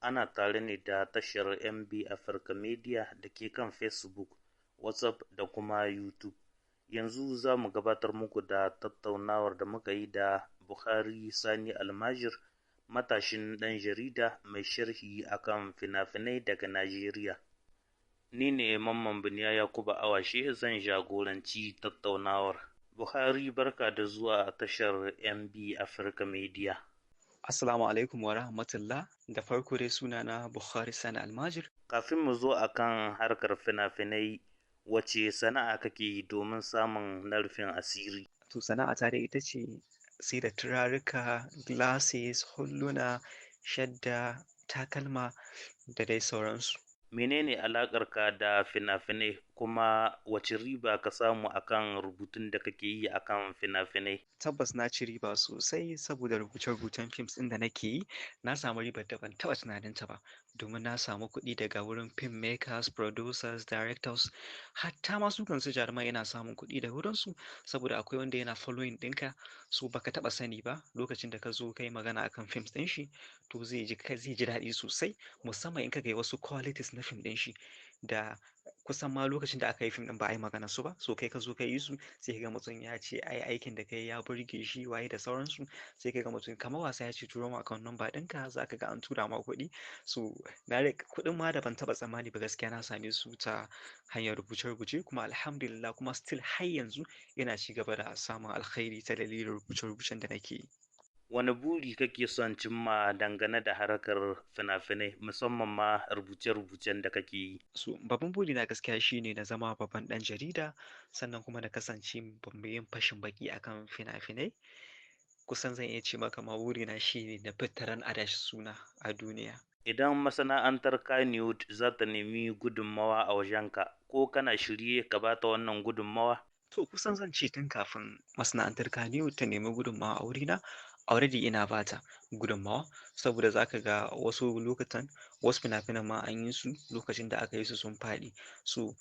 ana tare ne da tashar MB Africa Media da ke kan Facebook, WhatsApp da kuma YouTube. Yanzu za mu gabatar muku da tattaunawar da muka yi da Buhari Sani Almajir, matashin ɗan jarida mai sharhi akan fina-finai daga Najeriya. Ni ne Mamman Biniya Yakubu Awashe zan jagoranci tattaunawar. Buhari, barka da zuwa tashar MB Africa Media. Assalamu alaikum wa rahmatullah. Da farko dai sunana Buhari Sani Almajir. Kafin mu zo akan harkar fina-finai, wace sana'a kake yi domin samun narfin asiri? To sana'ata dai ita ce sai da turaruka, glasses, hulluna, shadda, takalma da dai sauransu. Menene alaƙarka da fina-finai, kuma wace riba ka samu akan rubutun da kake yi akan fina-finai? Tabbas na ci riba sosai saboda rubuce-rubucen films ɗin da nake yi. Na samu ribar da ban taɓa tunaninta ba, domin na samu kuɗi daga wurin filmmakers, producers, directors, hatta ma su kansu jarumai ina samun kuɗi da wurinsu, saboda akwai wanda yana following ɗinka, so baka taɓa sani ba lokacin da ka zo kai magana akan films ɗin shi, to zai ji daɗi sosai, musamman in ka ga wasu qualities na film ɗin shi da kusan ma lokacin da aka yi fim ɗin ba a yi magana su ba, so kai ka zo ka yi su, sai ka ga mutum ya ce ai aikin da kai ya burge shi waye da sauransu, sai ka ga mutum kamar wasa ya ce turo ma account number ɗinka, za ka ga an tura ma kuɗi. So kuɗin ma da ban taɓa tsammani ba gaskiya na same su ta hanyar rubuce-rubuce, kuma alhamdulillah, kuma still har yanzu ina ci gaba da samun alkhairi ta dalilin rubuce-rubucen da nake yi. Wani buri kake son cimma dangane da harkar fina-finai, musamman ma rubuce-rubucen da kake yi? So babban buri na gaskiya shine na zama babban ɗan jarida, sannan kuma na kasance mai yin fashin baki akan fina-finai. Kusan zan iya ce maka ma burina shine na fitaran adashi suna a duniya. Idan masana'antar Kannywood za ta nemi gudunmawa a wajenka, ko kana shirye ka ba ta wannan gudunmawa? To kusan zan ce tun kafin masana'antar Kannywood ta nemi gudunmawa a wurina, already ina bata gudunmawa, saboda za ka ga wasu lokutan wasu fina-finan ma an yi su lokacin da aka yi su sun faɗi. So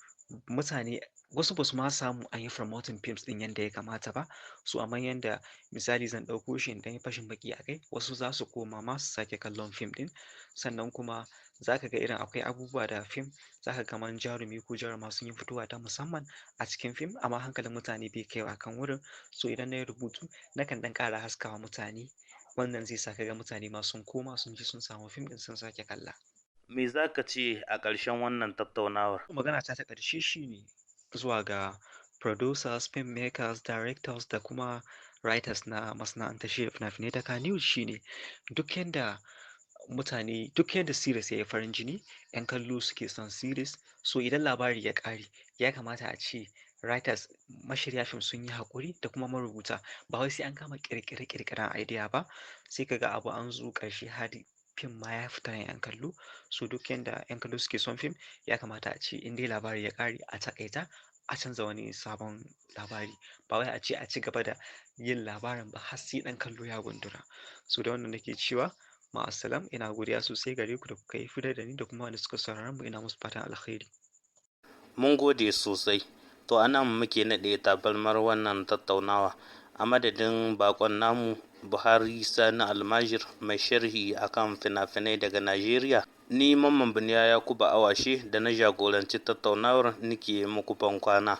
mutane wasu ba su ma samu an yi promoting films ɗin yadda ya kamata ba. So amma yanda misali zan ɗauko shi in ɗan yi fashin baki a kai, wasu za su koma ma su sake kallon fim ɗin. Sannan kuma za ka ga irin akwai abubuwa da fim za ka kamar jarumi ko jaruma sun yi fitowa ta musamman a cikin fim, amma hankalin mutane bai kaiwa kan wurin. So idan na yi rubutu nakan ɗan ƙara haskawa mutane, wannan zai sa ka ga mutane ma sun koma sun ji sun samu fim ɗin sun sake kalla. Me za ka ce a ƙarshen wannan tattaunawar? Magana ta ƙarshe shine zuwa ga producers, filmmakers, directors da kuma writers na masana'antar shirya fina-finai ta Kannywood shine duk yanda series ya yi farin jini, 'yan kallo suke son series. So idan labari ya ƙare, ya kamata a ce writers, mashirya fim sun yi haƙuri, da kuma marubuta, ba wai sai an kama ƙirƙiren idea ba, sai ka ga abu an zo ƙarshe har fim ma ya fita 'yan kallo. So duk yanda 'yan kallo suke son fim, ya kamata a ce in dai labari ya ƙare a taƙaita, a canza wani sabon labari, ba wai a ce a ci gaba da yin labarin ba har sai ɗan kallo ya gundura. So da wannan nake cewa ma'assalam, ina godiya sosai gare ku da kuka yi fidar da ni, da kuma wanda suka sauraron mu, ina musu fatan alkhairi. Mun gode sosai. To anan muke naɗe tabarmar wannan tattaunawa, a madadin bakon namu Buhari Sani Almajir, mai sharhi akan fina-finai daga Najeriya, ni Mamman Biniya Yakubu Awashe da na jagoranci tattaunawar nike muku ban kwana.